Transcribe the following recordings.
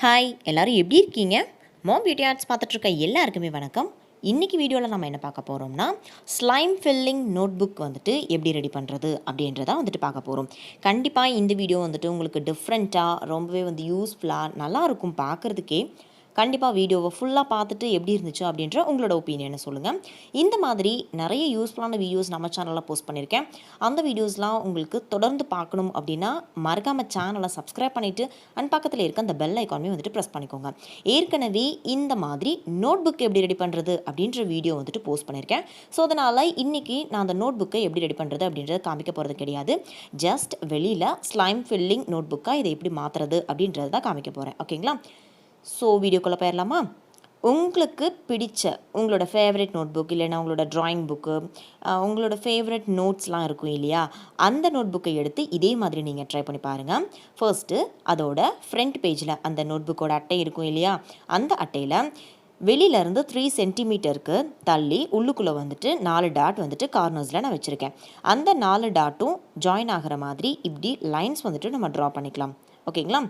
Hi எல்லோரும் எப்படி இருக்கீங்க? mombeautyarts பார்த்துட்ருக்க எல்லாருக்குமே வணக்கம். இன்றைக்கி வீடியோவில் நம்ம என்ன பார்க்க போகிறோம்னா ஸ்லைம் ஃபில்லிங் நோட் புக் வந்துட்டு எப்படி ரெடி பண்ணுறது அப்படின்றத வந்துட்டு பார்க்க போகிறோம். கண்டிப்பாக இந்த வீடியோ வந்துட்டு உங்களுக்கு டிஃப்ரெண்ட்டாக ரொம்பவே யூஸ்ஃபுல்லாக நல்லாயிருக்கும் பார்க்குறதுக்கே. கண்டிப்பாக வீடியோவை ஃபுல்லாக பார்த்துட்டு எப்படி இருந்துச்சு அப்படின்ற உங்களோட ஒப்பீனியனை சொல்லுங்கள். இந்த மாதிரி நிறைய யூஸ்ஃபுல்லான வீடியோஸ் நம்ம சேனலில் போஸ்ட் பண்ணியிருக்கேன். அந்த வீடியோஸ்லாம் உங்களுக்கு தொடர்ந்து பார்க்கணும் அப்படின்னா மறக்காமல் சேனலை சப்ஸ்கிரைப் பண்ணிவிட்டு அண்ட் பக்கத்தில் இருக்க அந்த பெல் ஐக்கானுமே வந்துட்டு ப்ரெஸ் பண்ணிக்கோங்க. ஏற்கனவே இந்த மாதிரி நோட் புக் எப்படி ரெடி பண்ணுறது அப்படின்ற வீடியோ வந்துட்டு போஸ்ட் பண்ணியிருக்கேன். ஸோ அதனால் இன்றைக்கி நான் அந்த நோட் புக்கை எப்படி ரெடி பண்ணுறது அப்படின்றத காமிக்க போகிறது கிடையாது. ஜஸ்ட் வெளியில் ஸ்லைம் ஃபில்லிங் நோட் புக்காக இதை எப்படி மாற்றுறது அப்படின்றத தான் காமிக்க போகிறேன். ஓகேங்களா? ஸோ வீடியோக்குள்ளே போயிடலாமா? உங்களுக்கு பிடிச்ச உங்களோட ஃபேவரட் நோட் புக் இல்லைன்னா உங்களோட ட்ராயிங் புக்கு, உங்களோட ஃபேவரட் நோட்ஸ்லாம் இருக்கும் இல்லையா, அந்த நோட் புக்கை எடுத்து இதே மாதிரி நீங்கள் ட்ரை பண்ணி பாருங்கள். ஃபர்ஸ்ட்டு அதோட ஃப்ரண்ட் பேஜில் அந்த நோட் புக்கோட அட்டை இருக்கும் இல்லையா, அந்த அட்டையில் வெளியிலேருந்து 3 சென்டிமீட்டருக்கு தள்ளி உள்ளுக்குள்ளே வந்துட்டு 4 டாட் வந்துட்டு கார்னர்ஸில் நான் வச்சுருக்கேன். அந்த 4 டாட்டும் ஜாயின் ஆகிற மாதிரி இப்படி லைன்ஸ் வந்துட்டு நம்ம ட்ரா பண்ணிக்கலாம். ஓகேங்களா?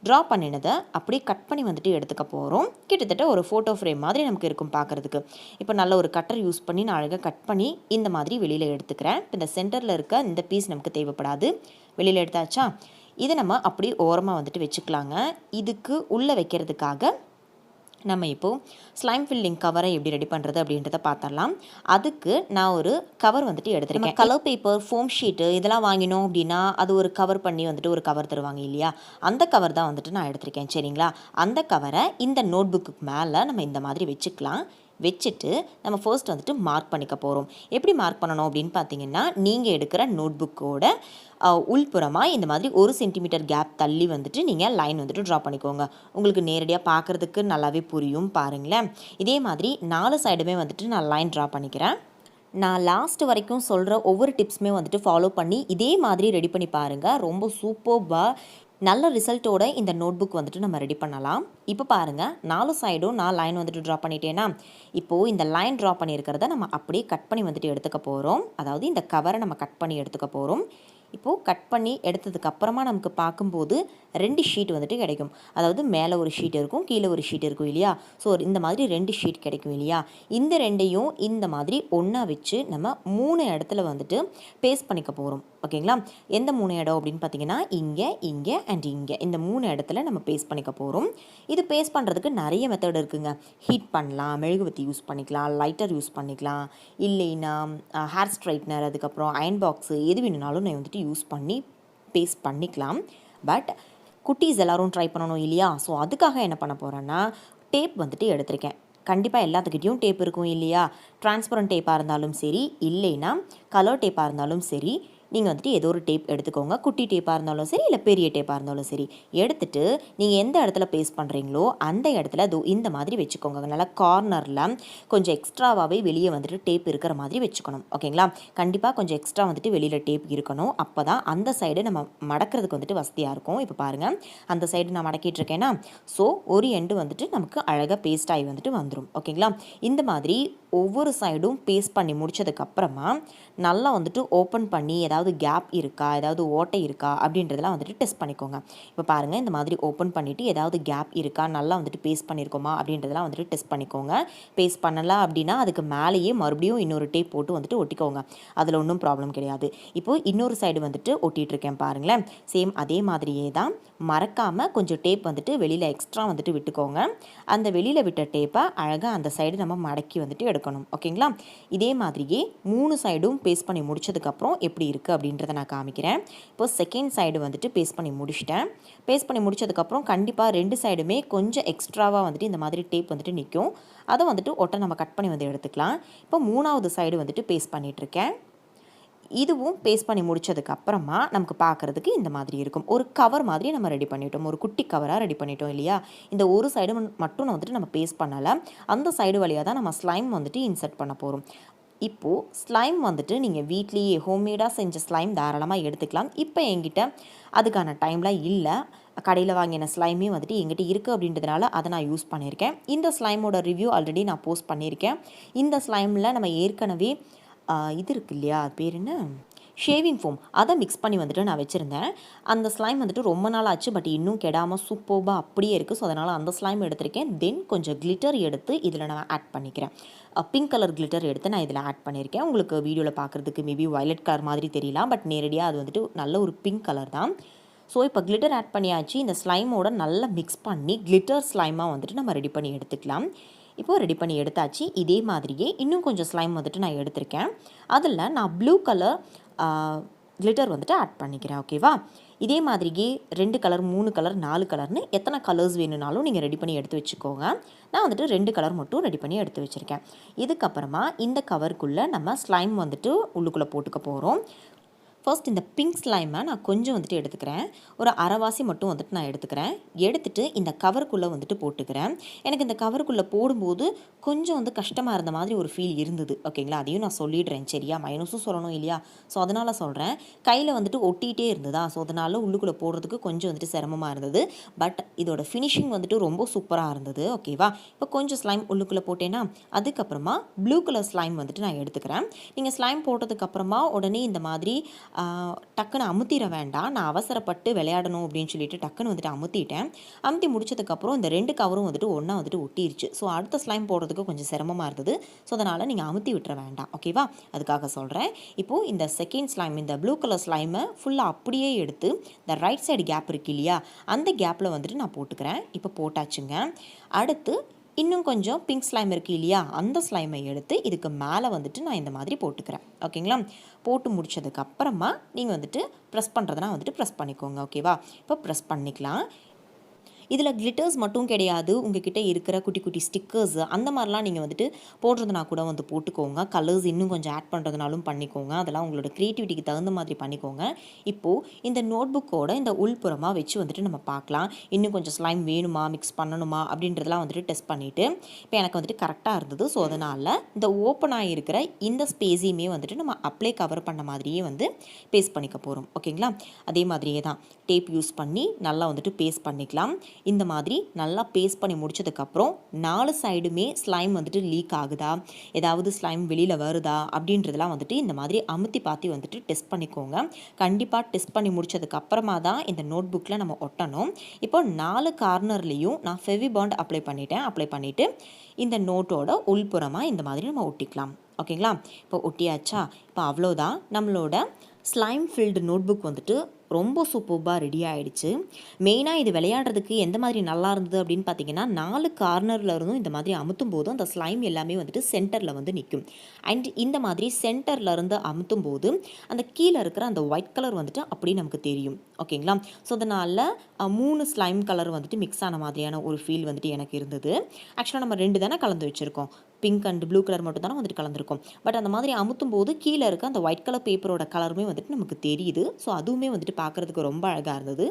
ட்ரா பண்ணினதை அப்படியே கட் பண்ணி வந்துட்டு எடுத்துக்க போகிறோம். கிட்டத்தட்ட ஒரு ஃபோட்டோ ஃப்ரேம் மாதிரி நமக்கு இருக்கும் பார்க்குறதுக்கு. இப்போ நல்ல ஒரு கட்டர் யூஸ் பண்ணி நான் அழகாக கட் பண்ணி இந்த மாதிரி வெளியில் எடுத்துக்கிறேன். இப்போ இந்த சென்டரில் இருக்க இந்த பீஸ் நமக்கு தேவைப்படாது. வெளியில் எடுத்தாச்சா, இதை நம்ம அப்படியே ஓரமாக வந்துட்டு வச்சுக்கலாங்க. இதுக்கு உள்ளே வைக்கிறதுக்காக நம்ம இப்போது ஸ்லைம் ஃபில்லிங் கவரை எப்படி ரெடி பண்ணுறது அப்படின்றத பார்த்துடலாம். அதுக்கு நான் ஒரு கவர் வந்துட்டு எடுத்துருக்கேன். கலர் பேப்பர், ஃபோம் ஷீட்டு இதெல்லாம் வாங்கினோம் அப்படின்னா அது ஒரு கவர் பண்ணி வந்துட்டு ஒரு கவர் தருவாங்க இல்லையா, அந்த கவர் தான் வந்துட்டு நான் எடுத்திருக்கேன். சரிங்களா? அந்த கவரை இந்த நோட் புக்கு மேலே நம்ம இந்த மாதிரி வச்சுக்கலாம். வச்சுட்டு நம்ம ஃபர்ஸ்ட் வந்துட்டு மார்க் பண்ணிக்க போகிறோம். எப்படி மார்க் பண்ணணும் அப்படின்னு பார்த்தீங்கன்னா, நீங்கள் எடுக்கிற நோட் புக்கோட உள்புறமாக இந்த மாதிரி 1 சென்டிமீட்டர் கேப் தள்ளி வந்துட்டு நீங்கள் லைன் வந்துட்டு ட்ரா பண்ணிக்கோங்க. உங்களுக்கு நேரடியாக பார்க்குறதுக்கு நல்லாவே புரியும் பாருங்களேன். இதே மாதிரி 4 சைடுமே வந்துட்டு நான் லைன் ட்ரா பண்ணிக்கிறேன். நான் லாஸ்ட் வரைக்கும் சொல்கிற ஒவ்வொரு டிப்ஸுமே வந்துட்டு ஃபாலோ பண்ணி இதே மாதிரி ரெடி பண்ணி பாருங்கள். ரொம்ப சூப்பர்பாக நல்ல ரிசல்ட்டோட இந்த நோட் புக் வந்துட்டு நம்ம ரெடி பண்ணலாம். இப்போ பாருங்கள், 4 சைடும் நான் லைன் வந்துட்டு ட்ரா பண்ணிட்டேன்னா, இப்போது இந்த லைன் ட்ரா பண்ணியிருக்கிறத நம்ம அப்படியே கட் பண்ணி வந்துட்டு எடுத்துக்க போகிறோம். அதாவது இந்த கவரை நம்ம கட் பண்ணி எடுத்துக்க போகிறோம். இப்போது கட் பண்ணி எடுத்ததுக்கப்புறமா நமக்கு பார்க்கும்போது 2 ஷீட் வந்துட்டு கிடைக்கும். அதாவது மேலே ஒரு ஷீட் இருக்கும், கீழே ஒரு ஷீட் இருக்கும் இல்லையா. ஸோ இந்த மாதிரி 2 ஷீட் கிடைக்கும் இல்லையா. இந்த 2ஐயும் இந்த மாதிரி ஒன்றா வச்சு நம்ம 3 இடத்துல வந்துட்டு பேஸ்ட் பண்ணிக்க போகிறோம். ஓகேங்களா? எந்த 3 இடம் அப்படின்னு பார்த்தீங்கன்னா, இங்கே, இங்கே அண்ட் இங்கே, இந்த 3 இடத்துல நம்ம பேஸ்ட் பண்ணிக்க போகிறோம். இது பேஸ்ட் பண்ணுறதுக்கு நிறைய மெத்தட் இருக்குங்க. ஹீட் பண்ணலாம், மெழுகுவத்தி யூஸ் பண்ணிக்கலாம், லைட்டர் யூஸ் பண்ணிக்கலாம், இல்லைன்னா ஹேர் ஸ்ட்ரைட்னர், அதுக்கப்புறம் அயன் பாக்ஸு, எது வேணுனாலும் நான் வந்துட்டு யூஸ் பண்ணி பேஸ்ட் பண்ணிக்கலாம். பட் குட்டீஸ் எல்லோரும் ட்ரை பண்ணணும் இல்லையா. ஸோ அதுக்காக என்ன பண்ண போகிறேன்னா, டேப் வந்துட்டு எடுத்திருக்கேன். கண்டிப்பாக எல்லாத்துக்கிட்டையும் டேப் இருக்கும் இல்லையா. டிரான்ஸ்பரண்ட் டேப்பாக இருந்தாலும் சரி, இல்லைன்னா கலர் டேப்பாக இருந்தாலும் சரி, நீங்கள் வந்துட்டு ஏதோ ஒரு டேப் எடுத்துக்கோங்க. குட்டி டேப்பாக இருந்தாலும் சரி, இல்லை பெரிய டேப்பாக இருந்தாலும் சரி, எடுத்துகிட்டு நீங்கள் எந்த இடத்துல பேஸ்ட் பண்ணுறீங்களோ அந்த இடத்துல இந்த மாதிரி வச்சுக்கோங்க. நல்லா கார்னரில் கொஞ்சம் எக்ஸ்ட்ராவாகவே வெளியே வந்துட்டு டேப் இருக்கிற மாதிரி வச்சுக்கணும். ஓகேங்களா? கண்டிப்பாக கொஞ்சம் எக்ஸ்ட்ரா வந்துட்டு வெளியில் டேப் இருக்கணும். அப்போ தான் அந்த சைடு நம்ம மடக்கிறதுக்கு வந்துட்டு வசதியாக இருக்கும். இப்போ பாருங்கள், அந்த சைடு நான் மடக்கிட்டு இருக்கேன்னா, ஸோ ஒரு எண்டு வந்துட்டு நமக்கு அழகாக பேஸ்ட் ஆகி வந்துட்டு வந்துடும். ஓகேங்களா? இந்த மாதிரி ஒவ்வொரு சைடும் பேஸ்ட் பண்ணி முடிச்சதுக்கப்புறமா நல்லா வந்துட்டு ஓப்பன் பண்ணி ஏதாவது கேப் இருக்கா, ஏதாவது ஓட்டை இருக்கா அப்படின்றதெல்லாம் வந்துட்டு டெஸ்ட் பண்ணிக்கோங்க. இப்போ பாருங்கள், இந்த மாதிரி ஓப்பன் பண்ணிவிட்டு ஏதாவது கேப் இருக்கா, நல்லா வந்துட்டு பேஸ்ட் பண்ணியிருக்கோமா அப்படின்றதெல்லாம் வந்துட்டு டெஸ்ட் பண்ணிக்கோங்க. பேஸ்ட் பண்ணலாம் அப்படின்னா அதுக்கு மேலேயே மறுபடியும் இன்னொரு டேப் போட்டு வந்துட்டு ஒட்டிக்கோங்க. அதில் ஒன்றும் ப்ராப்ளம் கிடையாது. இப்போது இன்னொரு சைடு வந்துட்டு ஒட்டிகிட்ருக்கேன் பாருங்களேன். சேம் அதே மாதிரியே தான். மறக்காமல் கொஞ்சம் டேப் வந்துட்டு வெளியில் எக்ஸ்ட்ரா வந்துட்டு விட்டுக்கோங்க. அந்த வெளியில் விட்ட டேப்பை அழகாக அந்த சைடு நம்ம மடக்கி வந்துட்டு எடுக்கணும். ஓகேங்களா? இதே மாதிரியே 3 சைடும் பேஸ்ட் பண்ணி முடிச்சதுக்கப்புறம் எப்படி இருக்குது அப்படின்றத நான் காமிக்கிறேன். இப்போ செகண்ட் சைடு வந்துட்டு பேஸ்ட் பண்ணி முடிச்சிட்டேன். பேஸ்ட் பண்ணி முடிச்சதுக்கப்புறம் கண்டிப்பாக 2 சைடுமே கொஞ்சம் எக்ஸ்ட்ராவாக வந்துட்டு இந்த மாதிரி டேப் வந்துட்டு நிற்கும். அதை வந்துட்டு ஒட்டை நம்ம கட் பண்ணி வந்து எடுத்துக்கலாம். இப்போ 3வது சைடு வந்துட்டு பேஸ்ட் பண்ணிகிட்ருக்கேன். இதுவும் பேஸ்ட் பண்ணி முடிச்சதுக்கப்புறமா நமக்கு பார்க்குறதுக்கு இந்த மாதிரி இருக்கும். ஒரு கவர் மாதிரி நம்ம ரெடி பண்ணிட்டோம். ஒரு குட்டி கவராக ரெடி பண்ணிட்டோம் இல்லையா. இந்த ஒரு சைடு மட்டும் வந்துட்டு நம்ம பேஸ்ட் பண்ணலை. அந்த சைடு வழியாக தான் நம்ம ஸ்லைம் வந்துட்டு இன்சர்ட் பண்ண போகிறோம். இப்போது ஸ்லைம் வந்துட்டு நீங்கள் வீட்லேயே ஹோம்மேடாக செஞ்ச ஸ்லைம் தாராளமாக எடுத்துக்கலாம். இப்போ என்கிட்ட அதுக்கான டைம்லாம் இல்லை. கடையில் வாங்கின ஸ்லைமே வந்துட்டு எங்கிட்ட இருக்குது அப்படின்றதுனால அதை நான் யூஸ் பண்ணியிருக்கேன். இந்த ஸ்லைமோட ரிவ்யூ ஆல்ரெடி நான் போஸ்ட் பண்ணியிருக்கேன். இந்த ஸ்லைமில் நம்ம ஏற்கனவே இது இருக்குது இல்லையா, அது பேர் என்ன, ஷேவிங் ஃபோம் அதை மிக்ஸ் பண்ணி வந்துட்டு நான் வச்சுருந்தேன். அந்த ஸ்லைம் வந்துட்டு ரொம்ப நாள் ஆச்சு, பட் இன்னும் கெடாமல் சூப்பர்பாக அப்படியே இருக்குது. ஸோ அதனால் அந்த ஸ்லைம் எடுத்திருக்கேன். தென் கொஞ்சம் கிளிட்டர் எடுத்து இதில் நான் ஆட் பண்ணிக்கிறேன். பிங்க் கலர் கிளிட்டர் எடுத்து நான் இதில் ஆட் பண்ணியிருக்கேன். உங்களுக்கு வீடியோவில் பார்க்குறதுக்கு மேபி வயலட் கலர் மாதிரி தெரியலாம், பட் நேரடியாக அது வந்துட்டு நல்ல ஒரு பிங்க் கலர் தான். ஸோ இப்போ கிளிட்டர் ஆட் பண்ணியாச்சு. இந்த ஸ்லைமோட நல்லா மிக்ஸ் பண்ணி கிளிட்டர் ஸ்லைமாக வந்துட்டு நம்ம ரெடி பண்ணி எடுத்துக்கலாம். இப்போது ரெடி பண்ணி எடுத்தாச்சு. இதே மாதிரியே இன்னும் கொஞ்சம் ஸ்லைம் வந்துட்டு நான் எடுத்திருக்கேன். அதில் நான் ப்ளூ கலர் கிளிட்டர் வந்துட்டு ஆட் பண்ணிக்கிறேன். ஓகேவா? இதே மாதிரியே 2 கலர் 3 கலர் 4 கலர்னு எத்தனை கலர்ஸ் வேணும்னாலும் நீங்கள் ரெடி பண்ணி எடுத்து வச்சுக்கோங்க. நான் வந்துட்டு 2 கலர் மட்டும் ரெடி பண்ணி எடுத்து வச்சுருக்கேன். இதுக்கப்புறமா இந்த கவருக்குள்ளே நம்ம ஸ்லைம் வந்துட்டு உள்ளுக்குள்ளே போட்டுக்க போகிறோம். ஃபர்ஸ்ட் இந்த பிங்க் ஸ்லைமை நான் கொஞ்சம் வந்துட்டு எடுத்துக்கிறேன். ஒரு அரைவாசி மட்டும் வந்துட்டு நான் எடுத்துக்கிறேன். எடுத்துகிட்டு இந்த கவருக்குள்ளே வந்துட்டு போட்டுக்கிறேன். எனக்கு இந்த கவருக்குள்ளே போடும்போது கொஞ்சம் வந்து கஷ்டமாக இருந்த மாதிரி ஒரு ஃபீல் இருந்தது. ஓகேங்களா? அதையும் நான் சொல்லிடுறேன். சரியா? மைனஸும் சொல்லணும் இல்லையா? ஸோ அதனால் சொல்கிறேன். கையில் வந்துட்டு ஒட்டிகிட்டே இருந்ததா, ஸோ அதனால் உள்ளுக்குள்ளே போடுறதுக்கு கொஞ்சம் வந்துட்டு சிரமமாக இருந்தது. பட் இதோட ஃபினிஷிங் வந்துட்டு ரொம்ப சூப்பராக இருந்தது. ஓகேவா? இப்போ கொஞ்சம் ஸ்லைம் உள்ளுக்குள்ளே போட்டேன்னா அதுக்கப்புறமா ப்ளூ கலர் ஸ்லைம் வந்துட்டு நான் எடுத்துக்கிறேன். நீங்கள் ஸ்லைம் போட்டதுக்கப்புறமா உடனே இந்த மாதிரி டக்குன்னு அமுத்திட வேண்டாம். நான் அவசரப்பட்டு விளையாடணும் அப்படின்னு சொல்லிட்டு டக்குன்னு வந்துட்டு அமுத்திட்டேன். அமுத்தி முடிச்சதுக்கப்புறம் இந்த 2 கவரும் வந்துட்டு ஒன்றா வந்துட்டு ஒட்டிருச்சு. ஸோ அடுத்த ஸ்லைம் போடுறதுக்கு கொஞ்சம் சிரமமாக இருந்தது. ஸோ அதனால் நீங்கள் அமுத்தி விட்டுற வேண்டாம். ஓகேவா? அதுக்காக சொல்கிறேன். இப்போது இந்த செகண்ட் ஸ்லைம், இந்த ப்ளூ கலர் ஸ்லைமை ஃபுல்லாக அப்படியே எடுத்து இந்த ரைட் சைடு கேப் இருக்கு இல்லையா, அந்த கேப்பில் வந்துட்டு நான் போட்டுக்கிறேன். இப்போ போட்டாச்சுங்க. அடுத்து இன்னும் கொஞ்சம் பிங்க் ஸ்லைம் இருக்குது இல்லையா, அந்த ஸ்லைமை எடுத்து இதுக்கு மேலே வந்துட்டு நான் இந்த மாதிரி போட்டுக்கிறேன். ஓகேங்களா? போட்டு முடிச்சதுக்கப்புறமா நீங்கள் வந்துட்டு ப்ரெஸ் பண்ணுறதுனா வந்துட்டு ப்ரெஸ் பண்ணிக்கோங்க. ஓகேவா? இப்போ ப்ரெஸ் பண்ணிக்கலாம். இதில் கிளிட்டர்ஸ் மட்டும் கிடையாது, உங்ககிட்ட இருக்கிற குட்டி குட்டி ஸ்டிக்கர்ஸ் அந்த மாதிரிலாம் நீங்கள் வந்துட்டு போடுறதுனா கூட வந்து போட்டுக்கோங்க. கலர்ஸ் இன்னும் கொஞ்சம் ஆட் பண்ணுறதுனாலும் பண்ணிக்கோங்க. அதெல்லாம் உங்களோட க்ரியேட்டிவிட்டிக்கு தகுந்த மாதிரி பண்ணிக்கோங்க. இப்போது இந்த நோட் புக்கோட இந்த உள்புறமாக வச்சு வந்துட்டு நம்ம பார்க்கலாம். இன்னும் கொஞ்சம் ஸ்லைம் வேணுமா, மிக்ஸ் பண்ணணுமா அப்படின்றதெல்லாம் வந்துட்டு டெஸ்ட் பண்ணிவிட்டு இப்போ எனக்கு வந்துட்டு கரெக்டாக இருந்தது. ஸோ அதனால் இந்த ஓப்பன் ஆகிருக்கிற இந்த ஸ்பேஸையுமே வந்துட்டு நம்ம அப்ளை கவர் பண்ண மாதிரியே வந்து பேஸ்ட் பண்ணிக்க போகிறோம். ஓகேங்களா? அதே மாதிரியே தான் டேப் யூஸ் பண்ணி நல்லா வந்துட்டு பேஸ்ட் பண்ணிக்கலாம். இந்த மாதிரி நல்லா பேஸ்ட் பண்ணி முடிச்சதுக்கப்புறம் 4 சைடுமே ஸ்லைம் வந்துட்டு லீக் ஆகுதா, ஏதாவது ஸ்லைம் வெளியில் வருதா அப்படின்றதெல்லாம் வந்துட்டு இந்த மாதிரி அமுத்தி பார்த்து வந்துட்டு டெஸ்ட் பண்ணிக்கோங்க. கண்டிப்பாக டெஸ்ட் பண்ணி முடிச்சதுக்கப்புறமா தான் இந்த நோட் புக்கில் நம்ம ஒட்டணும். இப்போ 4 கார்னர்லேயும் நான் ஃபெவிபாண்ட் அப்ளை பண்ணிவிட்டு இந்த நோட்டோட உள்புறமாக இந்த மாதிரி நம்ம ஒட்டிக்கலாம். ஓகேங்களா? இப்போ ஒட்டியாச்சா? இப்போ அவ்வளோதான், நம்மளோட ஸ்லைம் ஃபில்டு நோட் புக் வந்துட்டு ரொம்ப சூப்பர்பாக ரெடி ஆகிடுச்சு. மெயினாக இது விளையாடுறதுக்கு எந்த மாதிரி நல்லா இருந்தது அப்படின்னு பார்த்தீங்கன்னா, 4 கார்னரில் இருந்தும் இந்த மாதிரி அமுத்தும் போதும் அந்த ஸ்லைம் எல்லாமே வந்துட்டு சென்டரில் வந்து நிற்கும். அண்ட் இந்த மாதிரி சென்டரில் இருந்து அமுத்தும் போது அந்த கீழே இருக்கிற அந்த ஒயிட் கலர் வந்துட்டு அப்படி நமக்கு தெரியும். ஓகேங்களா? ஸோ அதனால் 3 ஸ்லைம் கலர் வந்துட்டு மிக்ஸ் ஆன மாதிரியான ஒரு ஃபீல் வந்துட்டு எனக்கு இருந்தது. ஆக்சுவலாக நம்ம 2 தானே கலந்து வச்சுருக்கோம். பிங்க் அண்ட் ப்ளூ கலர் மட்டும் தானே வந்துட்டு கலந்துருக்கும். பட் அந்த மாதிரி அமுத்தும் போது கீழே இருக்க அந்த ஒயிட் கலர் பேப்பரோட கலருமே வந்துட்டு நமக்கு தெரியுது. ஸோ அதுவுமே வந்துட்டு பார்க்குறதுக்கு ரொம்ப அழகாக இருந்தது.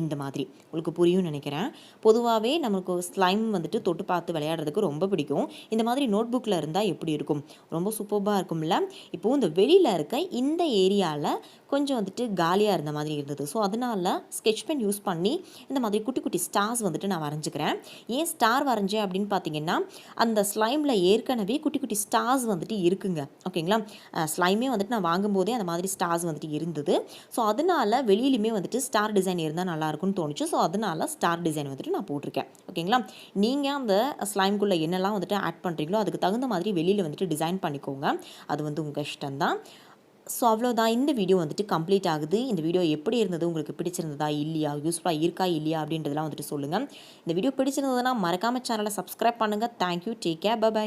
இந்த மாதிரி உங்களுக்கு புரியும்னு நினைக்கிறேன். பொதுவாகவே நமக்கு ஸ்லைம் வந்துட்டு தொட்டு பார்த்து விளையாடுறதுக்கு ரொம்ப பிடிக்கும். இந்த மாதிரி நோட் புக்கில் இருந்தால் எப்படி இருக்கும்? ரொம்ப சூப்பர்பாக இருக்கும்ல. இப்போது இந்த வெளியில் இருக்க இந்த ஏரியாவில் கொஞ்சம் வந்துட்டு காலியாக இருந்த மாதிரி இருந்தது. ஸோ அதனால் ஸ்கெட்ச் பென் யூஸ் பண்ணி இந்த மாதிரி குட்டி குட்டி ஸ்டார்ஸ் வந்துட்டு நான் வரைஞ்சிக்கிறேன். ஏன் ஸ்டார் வரைஞ்சேன் அப்படின்னு பார்த்தீங்கன்னா, அந்த ஸ்லைமில் ஏற்கனவே குட்டி குட்டி ஸ்டார்ஸ் வந்துட்டு இருக்குங்க. ஓகேங்களா? ஸ்லைமே வந்துட்டு நான் வாங்கும்போதே அந்த மாதிரி ஸ்டார்ஸ் வந்துட்டு இருந்தது. ஸோ அதனால் வெளியிலுமே வந்துட்டு ஸ்டார் டிசைன் இருந்தால் நல்லாயிருக்கும்னு தோணுச்சு. ஸோ அதனால் ஸ்டார் டிசைன் வந்துட்டு நான் போட்டிருக்கேன். ஓகேங்களா? நீங்கள் அந்த ஸ்லைம்குள்ளே என்னெல்லாம் வந்துட்டு ஆட் பண்ணுறீங்களோ அதுக்கு தகுந்த மாதிரி வெளியில் வந்துட்டு டிசைன் பண்ணிக்கோங்க. அது வந்து உங்கள் இஷ்டம்தான். ஸோ அவ்வளோதான், இந்த வீடியோ வந்துட்டு கம்ப்ளீட் ஆகுது. இந்த வீடியோ எப்படி இருந்தது, உங்களுக்கு பிடிச்சிருந்ததா இல்லையா, யூஸ்ஃபுல்லாக இருக்கா இல்லையா அப்படின்றதெல்லாம் வந்துட்டு சொல்லுங்கள். இந்த வீடியோ பிடிச்சிருந்ததுன்னா மறக்காமல் சேனலை சப்ஸ்கிரைப் பண்ணுங்கள். தேங்க்யூ. Take care. பை.